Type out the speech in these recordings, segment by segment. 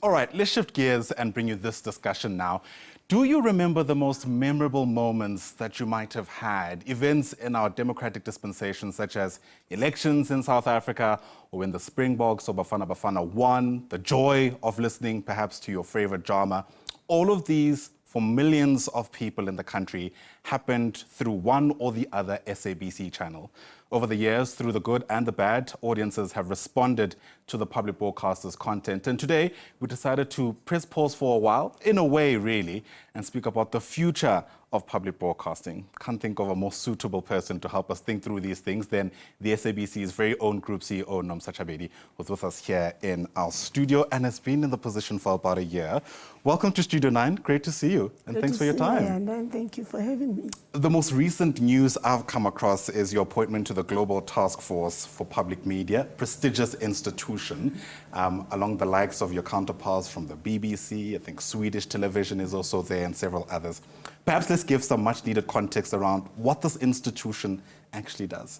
All right, let's shift gears and bring you this discussion now. Do you remember the most memorable moments that you might have had, events in our democratic dispensation, such as elections in South Africa, or when the Springboks or Bafana Bafana won, the joy of listening perhaps to your favorite drama? All of these, for millions of people in the country, happened through one or the other SABC channel. Over the years, through the good and the bad, audiences have responded to the public broadcaster's content. And today, we decided to press pause for a while, in a way, really, and speak about the future of public broadcasting. Can't think of a more suitable person to help us think through these things than the SABC's very own Group CEO, Nomsa Chabeli, who's with us here in our studio and has been in the position for about a year. Welcome to Studio 9. Great to see you, and thanks for your time. And thank you for having me. The most recent news I've come across is your appointment to the Global Task Force for Public Media, prestigious institution, along the likes of your counterparts from the BBC, I think Swedish television is also there, and several others. Perhaps let's give some much needed context around what this institution actually does.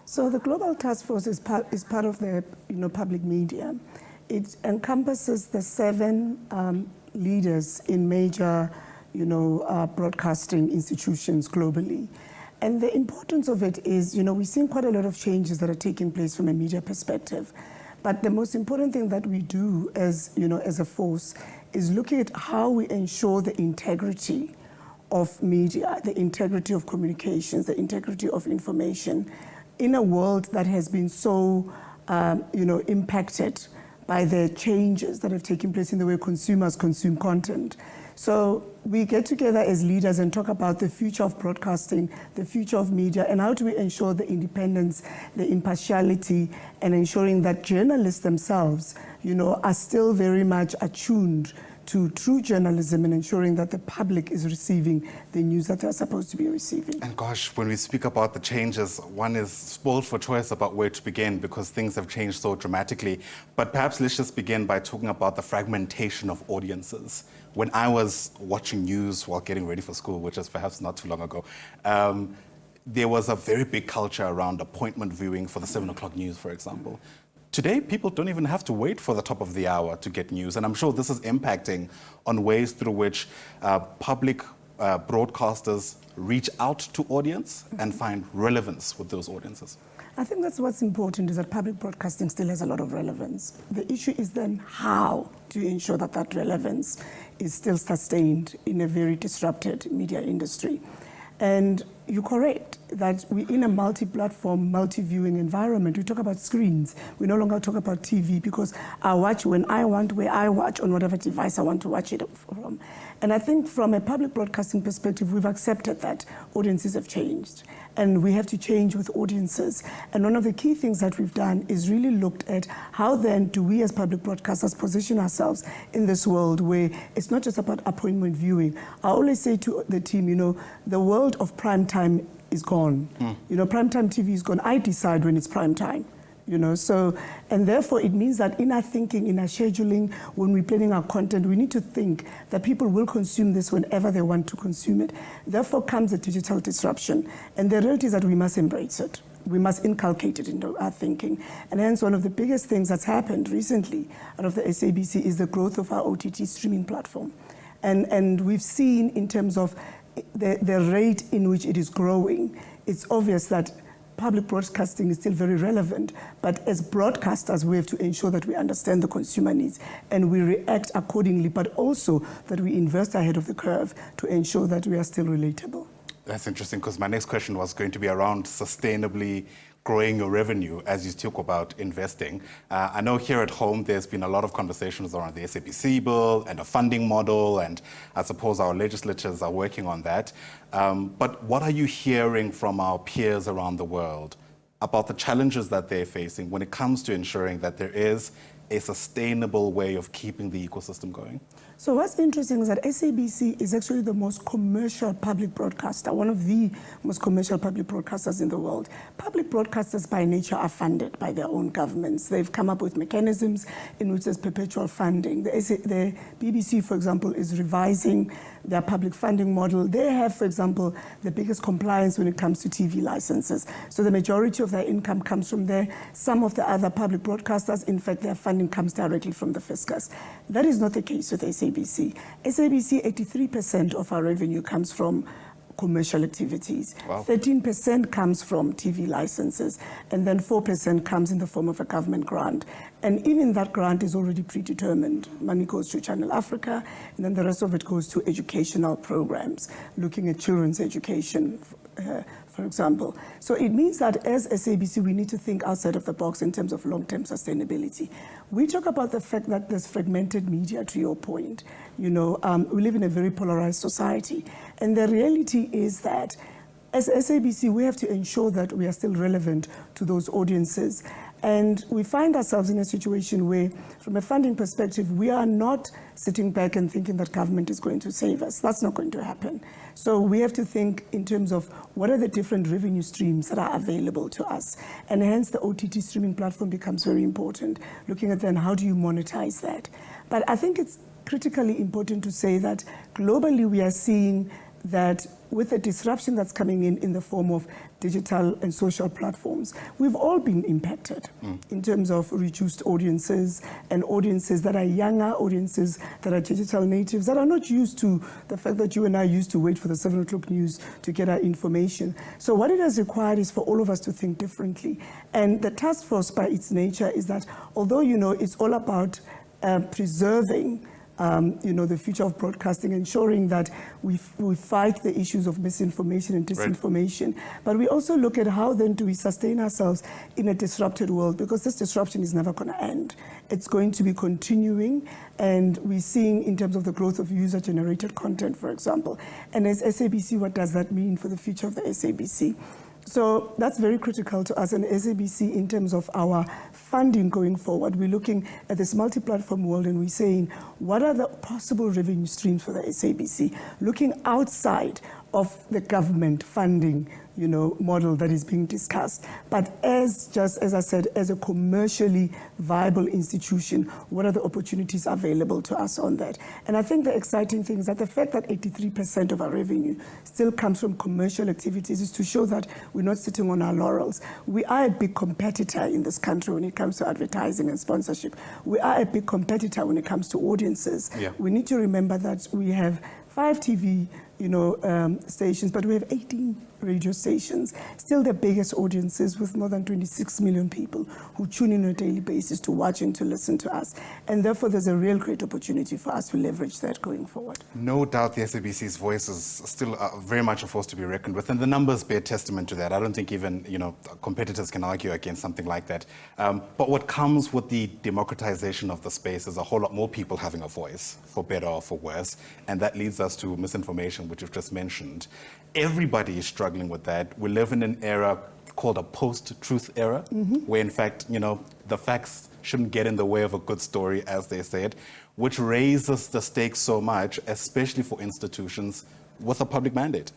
So the Global Task Force is part of the public media. It encompasses the 7 leaders in major broadcasting institutions globally. And the importance of it is, we're seeing quite a lot of changes that are taking place from a media perspective. But the most important thing that we do as a force is looking at how we ensure the integrity of media, the integrity of communications, the integrity of information in a world that has been so, impacted by the changes that have taken place in the way consumers consume content. So we get together as leaders and talk about the future of broadcasting, the future of media, and how do we ensure the independence, the impartiality, and ensuring that journalists themselves, are still very much attuned to true journalism and ensuring that the public is receiving the news that they're supposed to be receiving. And gosh, when we speak about the changes, one is spoiled for choice about where to begin because things have changed so dramatically. But perhaps let's just begin by talking about the fragmentation of audiences. When I was watching news while getting ready for school, which is perhaps not too long ago, there was a very big culture around appointment viewing for the 7 o'clock news, for example. Today, people don't even have to wait for the top of the hour to get news. And I'm sure this is impacting on ways through which public broadcasters reach out to audience and find relevance with those audiences. I think that's what's important, is that public broadcasting still has a lot of relevance. The issue is then how do you ensure that that relevance is still sustained in a very disrupted media industry. And you're correct that we're in a multi-platform, multi-viewing environment. We talk about screens. We no longer talk about TV because I watch when I want, where I watch, on whatever device I want to watch it from. And I think from a public broadcasting perspective, we've accepted that audiences have changed. And we have to change with audiences. And one of the key things that we've done is really looked at how then do we as public broadcasters position ourselves in this world where it's not just about appointment viewing. I always say to the team, the world of prime time is gone. Prime time TV is gone. I decide when it's prime time. And therefore it means that in our thinking, in our scheduling, when we're planning our content, we need to think that people will consume this whenever they want to consume it. Therefore comes a digital disruption. And the reality is that we must embrace it. We must inculcate it into our thinking. And hence one of the biggest things that's happened recently out of the SABC is the growth of our OTT streaming platform. And we've seen in terms of the rate in which it is growing, it's obvious that public broadcasting is still very relevant, but as broadcasters, we have to ensure that we understand the consumer needs and we react accordingly, but also that we invest ahead of the curve to ensure that we are still relatable. That's interesting, because my next question was going to be around sustainably growing your revenue as you talk about investing. I know here at home there's been a lot of conversations around the SABC bill and a funding model, and I suppose our legislatures are working on that. But what are you hearing from our peers around the world about the challenges that they're facing when it comes to ensuring that there is a sustainable way of keeping the ecosystem going? So what's interesting is that SABC is actually the most commercial public broadcaster, one of the most commercial public broadcasters in the world. Public broadcasters by nature are funded by their own governments. They've come up with mechanisms in which there's perpetual funding. The BBC, for example, is revising their public funding model. They have, for example, the biggest compliance when it comes to TV licenses. So the majority of their income comes from there. Some of the other public broadcasters, in fact, they're funded funding comes directly from the fiscus. That is not the case with SABC. SABC, 83% of our revenue comes from commercial activities. Wow. 13% comes from TV licenses, and then 4% comes in the form of a government grant. And even that grant is already predetermined. Money goes to Channel Africa, and then the rest of it goes to educational programs, looking at children's education, for example. So it means that as SABC, we need to think outside of the box in terms of long-term sustainability. We talk about the fact that there's fragmented media, to your point. We live in a very polarized society. And the reality is that as SABC, we have to ensure that we are still relevant to those audiences. And we find ourselves in a situation where, from a funding perspective, we are not sitting back and thinking that government is going to save us. That's not going to happen. So we have to think in terms of what are the different revenue streams that are available to us. And hence the OTT streaming platform becomes very important, looking at then how do you monetize that. But I think it's critically important to say that globally we are seeing that with the disruption that's coming in the form of digital and social platforms, we've all been impacted in terms of reduced audiences and audiences that are younger, audiences that are digital natives, that are not used to the fact that you and I used to wait for the 7 o'clock news to get our information. So what it has required is for all of us to think differently. And the task force by its nature is that although, it's all about preserving the future of broadcasting, ensuring that we fight the issues of misinformation and disinformation. Right. But we also look at how then do we sustain ourselves in a disrupted world, because this disruption is never going to end. It's going to be continuing, and we're seeing in terms of the growth of user-generated content, for example. And as SABC, what does that mean for the future of the SABC? So that's very critical to us and SABC in terms of our funding going forward. We're looking at this multi-platform world and we're saying, what are the possible revenue streams for the SABC? Looking outside of the government funding model that is being discussed. But as I said, as a commercially viable institution, what are the opportunities available to us on that? And I think the exciting thing is that the fact that 83% of our revenue still comes from commercial activities is to show that we're not sitting on our laurels. We are a big competitor in this country when it comes to advertising and sponsorship. We are a big competitor when it comes to audiences. Yeah. We need to remember that we have 5 TV stations, but we have 18 radio stations, still the biggest audiences with more than 26 million people who tune in on a daily basis to watch and to listen to us. And therefore, there's a real great opportunity for us to leverage that going forward. No doubt the SABC's voice is still very much a force to be reckoned with, and the numbers bear testament to that. I don't think even competitors can argue against something like that. But what comes with the democratization of the space is a whole lot more people having a voice, for better or for worse, and that leads us to misinformation, which you've just mentioned. Everybody is struggling with that. We live in an era called a post-truth era, where in fact, the facts shouldn't get in the way of a good story, as they said, which raises the stakes so much, especially for institutions with a public mandate.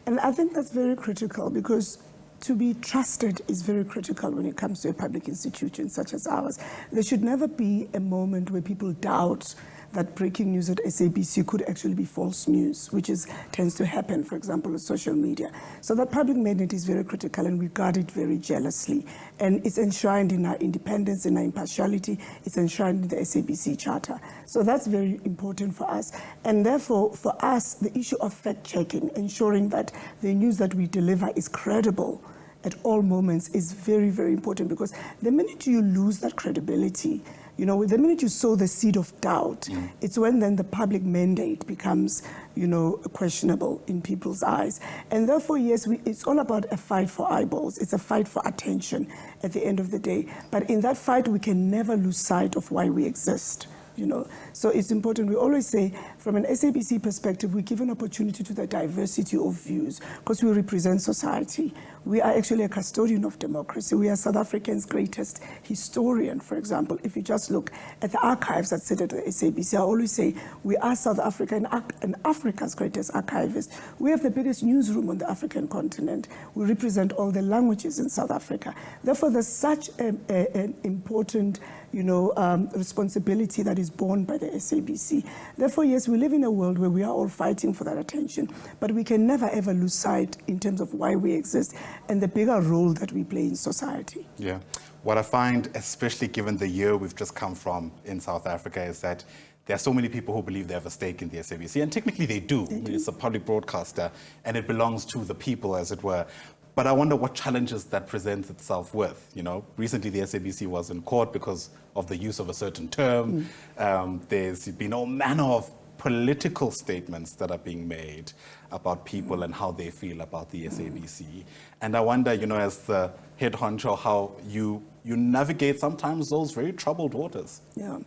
And I think that's very critical, because to be trusted is very critical when it comes to a public institution such as ours. There should never be a moment where people doubt that breaking news at SABC could actually be false news, which tends to happen, for example, with social media. So that public mandate is very critical, and we guard it very jealously. And it's enshrined in our independence, in our impartiality. It's enshrined in the SABC Charter. So that's very important for us. And therefore, for us, the issue of fact-checking, ensuring that the news that we deliver is credible at all moments, is very, very important, because the minute you lose that credibility, the minute you sow the seed of doubt, it's when then the public mandate becomes, questionable in people's eyes. And therefore, yes, it's all about a fight for eyeballs. It's a fight for attention at the end of the day. But in that fight, we can never lose sight of why we exist. So it's important. We always say, from an SABC perspective, we give an opportunity to the diversity of views, because we represent society. We are actually a custodian of democracy. We are South Africa's greatest historian, for example. If you just look at the archives that sit at the SABC, I always say we are South Africa and Africa's greatest archivist. We have the biggest newsroom on the African continent. We represent all the languages in South Africa. Therefore, there's such an important responsibility that is borne by the SABC. Therefore, yes, we live in a world where we are all fighting for that attention, but we can never ever lose sight in terms of why we exist and the bigger role that we play in society. Yeah. What I find, especially given the year we've just come from in South Africa, is that there are so many people who believe they have a stake in the SABC, and technically they do. It's a public broadcaster, and it belongs to the people, as it were. But I wonder what challenges that presents itself with. You know, recently the SABC was in court because of the use of a certain term. There's been all manner of political statements that are being made about people and how they feel about the SABC. And I wonder, you know, as the head honcho, how you navigate sometimes those very troubled waters. Yeah.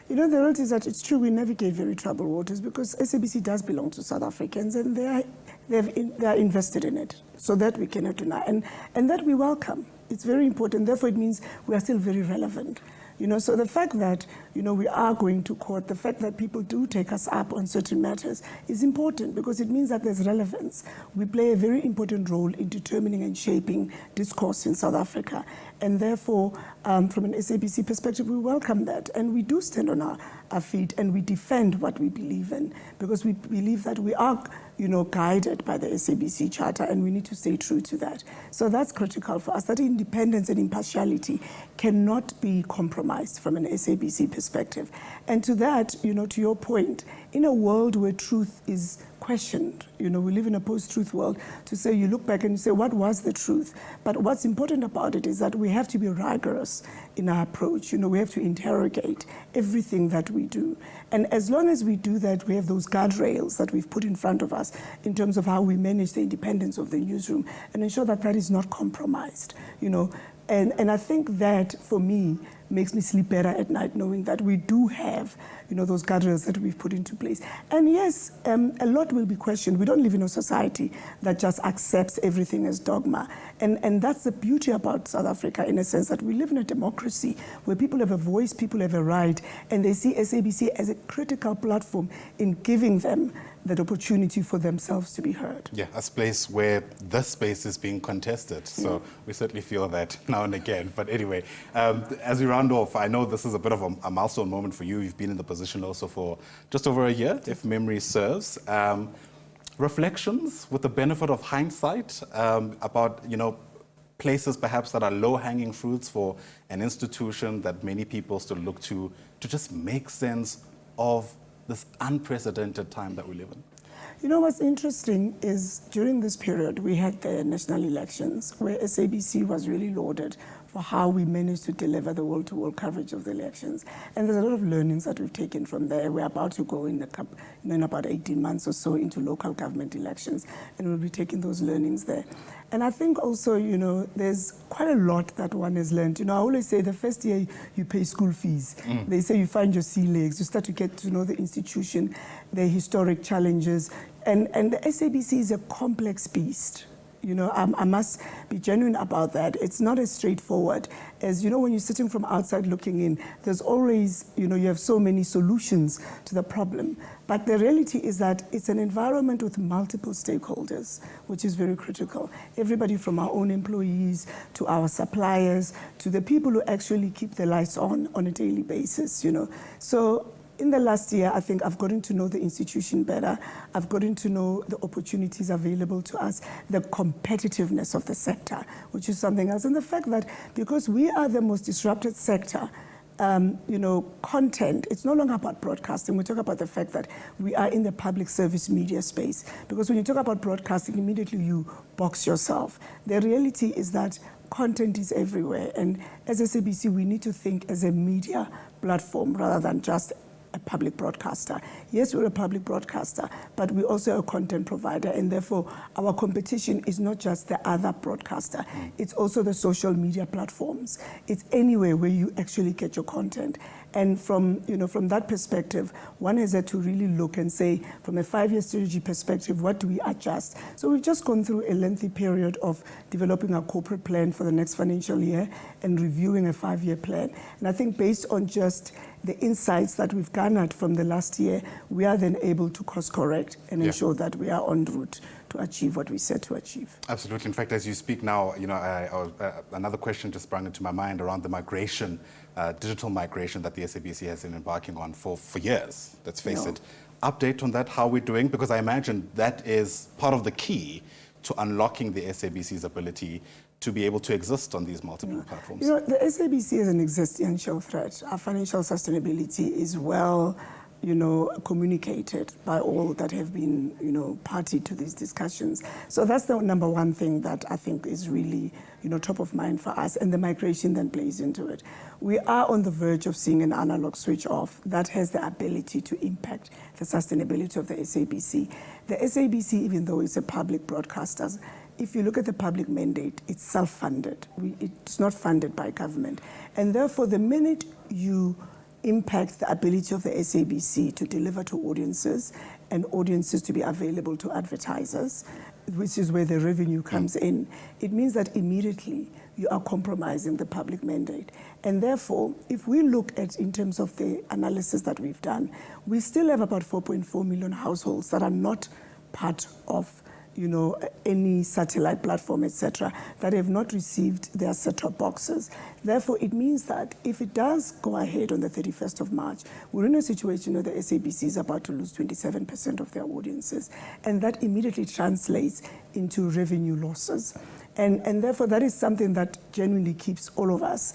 You know, the reality is that it's true we navigate very troubled waters because SABC does belong to South Africans and they are invested in it. So that we cannot deny. And that we welcome. It's very important. Therefore, it means we are still very relevant. You know, so the fact that, you know, we are going to court, the fact that people do take us up on certain matters is important because it means that there's relevance. We play a very important role in determining and shaping discourse in South Africa. And therefore, from an SABC perspective, we welcome that. And we do stand on our feet and we defend what we believe in because we believe that we are, you know, guided by the SABC Charter and we need to stay true to that. So that's critical for us, that independence and impartiality cannot be compromised from an SABC perspective. And to that, you know, to your point, in a world where truth is questioned, you know, we live in a post-truth world, to say you look back and you say, what was the truth? But what's important about it is that we have to be rigorous in our approach. You know, we have to interrogate everything that we do. And as long as we do that, we have those guardrails that we've put in front of us in terms of how we manage the independence of the newsroom and ensure that that is not compromised, you know. And I think that, for me, makes me sleep better at night, knowing that we do have, you know, those guardrails that we've put into place. And yes, a lot will be questioned. We don't live in a society that just accepts everything as dogma. And that's the beauty about South Africa, in a sense, that we live in a democracy where people have a voice, people have a right, and they see SABC as a critical platform in giving them that opportunity for themselves to be heard. Yeah, a space where the space is being contested. So we certainly feel that now and again. But anyway, as we round off, I know this is a bit of a milestone moment for you. You've been in the position also for just over a year, if memory serves. Reflections with the benefit of hindsight about, you know, places perhaps that are low-hanging fruits for an institution that many people still look to just make sense of this unprecedented time that we live in. You know, what's interesting is during this period, we had the national elections where SABC was really lauded for how we managed to deliver the wall-to-wall coverage of the elections. And there's a lot of learnings that we've taken from there. We're about to go in about 18 months or so into local government elections, and we'll be taking those learnings there. And I think also, you know, there's quite a lot that one has learned. You know, I always say the first year you pay school fees. They say you find your sea legs, you start to get to know the institution, the historic challenges. And the SABC is a complex beast. You know, I must be genuine about that. It's not as straightforward as, you know, when you're sitting from outside looking in, there's always, you know, you have so many solutions to the problem. But the reality is that it's an environment with multiple stakeholders, which is very critical. Everybody from our own employees to our suppliers to the people who actually keep the lights on a daily basis, you know. So in the last year, I think I've gotten to know the institution better. I've gotten to know the opportunities available to us, the competitiveness of the sector, which is something else. And the fact that because we are the most disrupted sector, you know, content, it's no longer about broadcasting. We talk about the fact that we are in the public service media space. Because when you talk about broadcasting, immediately you box yourself. The reality is that content is everywhere. And as SABC, we need to think as a media platform rather than just a public broadcaster. Yes, we're a public broadcaster, but we're also a content provider, and therefore our competition is not just the other broadcaster, it's also the social media platforms. It's anywhere where you actually get your content. And from, you know, from that perspective, one has had to really look and say, from a 5-year strategy perspective, what do we adjust? So we've just gone through a lengthy period of developing our corporate plan for the next financial year and reviewing a 5-year plan. And I think based on just the insights that we've garnered from the last year, we are then able to course correct and ensure that we are en route to achieve what we set to achieve. Absolutely. In fact, as you speak now, you know, another question just sprung into my mind around the migration, digital migration that the SABC has been embarking on for years. Let's face it. Update on that, how we're doing, because I imagine that is part of the key to unlocking the SABC's ability to be able to exist on these multiple platforms? You know, the SABC is an existential threat. Our financial sustainability is well, communicated by all that have been, party to these discussions. So that's the number one thing that I think is really, top of mind for us, and the migration then plays into it. We are on the verge of seeing an analog switch off that has the ability to impact the sustainability of the SABC. The SABC, even though it's a public broadcaster, if you look at the public mandate, it's self-funded. It's not funded by government. And therefore, the minute you impact the ability of the SABC to deliver to audiences and audiences to be available to advertisers, which is where the revenue comes in, it means that immediately you are compromising the public mandate. And therefore, if we look at, in terms of the analysis that we've done, we still have about 4.4 million households that are not part of any satellite platform, etc., that have not received their set-top boxes. Therefore, it means that if it does go ahead on the 31st of March, we're in a situation where the SABC is about to lose 27% of their audiences, and that immediately translates into revenue losses. And therefore, that is something that genuinely keeps all of us,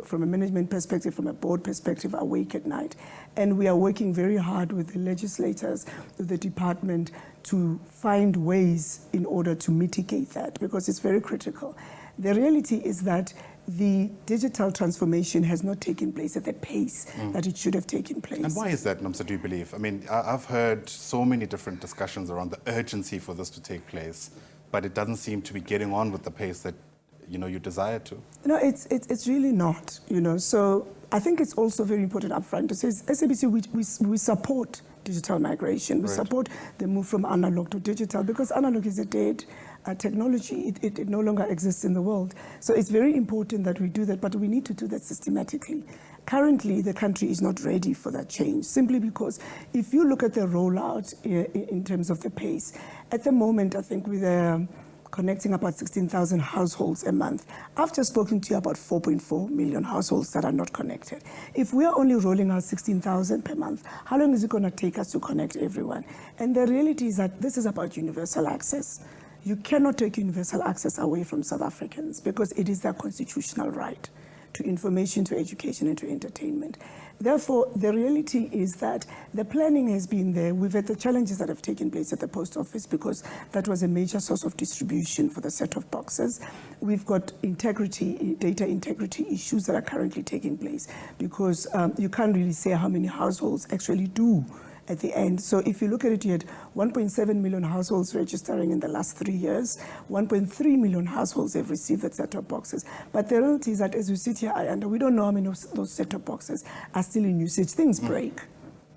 from a management perspective, from a board perspective, awake at night. And we are working very hard with the legislators, with the department, to find ways in order to mitigate that, because it's very critical. The reality is that the digital transformation has not taken place at the pace that it should have taken place. And why is that, Nomsa, do you believe? I mean, I've heard so many different discussions around the urgency for this to take place, but it doesn't seem to be getting on with the pace that you desire to. No, it's really not. So I think it's also very important upfront to say, SABC, we support digital migration. We support the move from analog to digital, because analog is a dead technology. It no longer exists in the world. So it's very important that we do that, but we need to do that systematically. Currently, the country is not ready for that change, simply because if you look at the rollout in terms of the pace, at the moment, I think with connecting about 16,000 households a month. I've just spoken to you about 4.4 million households that are not connected. If we are only rolling out 16,000 per month, how long is it going to take us to connect everyone? And the reality is that this is about universal access. You cannot take universal access away from South Africans, because it is their constitutional right to information, to education, and to entertainment. Therefore, the reality is that the planning has been there. We've had the challenges that have taken place at the post office, because that was a major source of distribution for the set-top boxes. We've got data integrity issues that are currently taking place, because you can't really say how many households actually do at the end. So if you look at it, you had 1.7 million households registering in the last 3 years. 1.3 million households have received the set-top boxes. But the reality is that as we sit here, we don't know how many of those set-top boxes are still in usage. Things break.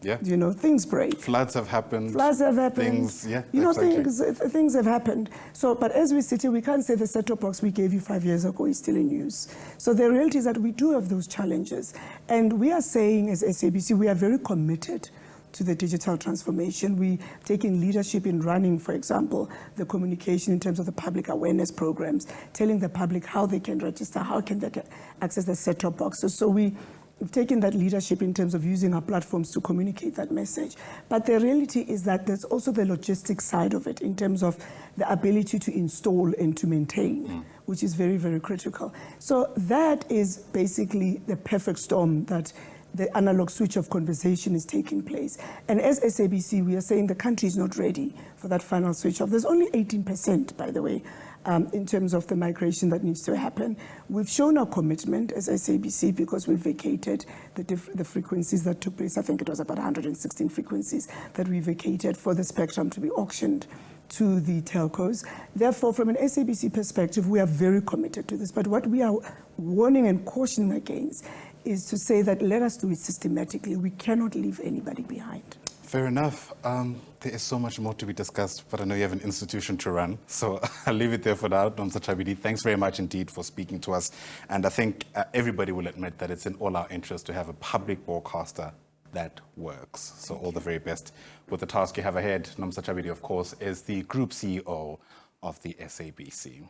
Yeah. Things break. Floods have happened. Things have happened. So, but as we sit here, we can't say the set-top box we gave you 5 years ago is still in use. So the reality is that we do have those challenges. And we are saying, as SABC, we are very committed to the digital transformation. We taking leadership in running, for example, the communication in terms of the public awareness programs, telling the public how they can register, how can they access the set-top boxes. So we've taken that leadership in terms of using our platforms to communicate that message. But the reality is that there's also the logistics side of it in terms of the ability to install and to maintain, which is very, very critical. So that is basically the perfect storm that the analog switch of conversation is taking place. And as SABC, we are saying the country is not ready for that final switch off. There's only 18%, by the way, in terms of the migration that needs to happen. We've shown our commitment as SABC, because we vacated the frequencies that took place. I think it was about 116 frequencies that we vacated for the spectrum to be auctioned to the telcos. Therefore, from an SABC perspective, we are very committed to this. But what we are warning and cautioning against is to say that let us do it systematically. We cannot leave anybody behind. Fair enough. There is so much more to be discussed, but I know you have an institution to run, so I'll leave it there for now. Nomsa Chabeli, thanks very much indeed for speaking to us. And I think everybody will admit that it's in all our interest to have a public broadcaster that works. So all the very best with the task you have ahead. Nomsa Chabeli, of course, is the Group CEO of the SABC.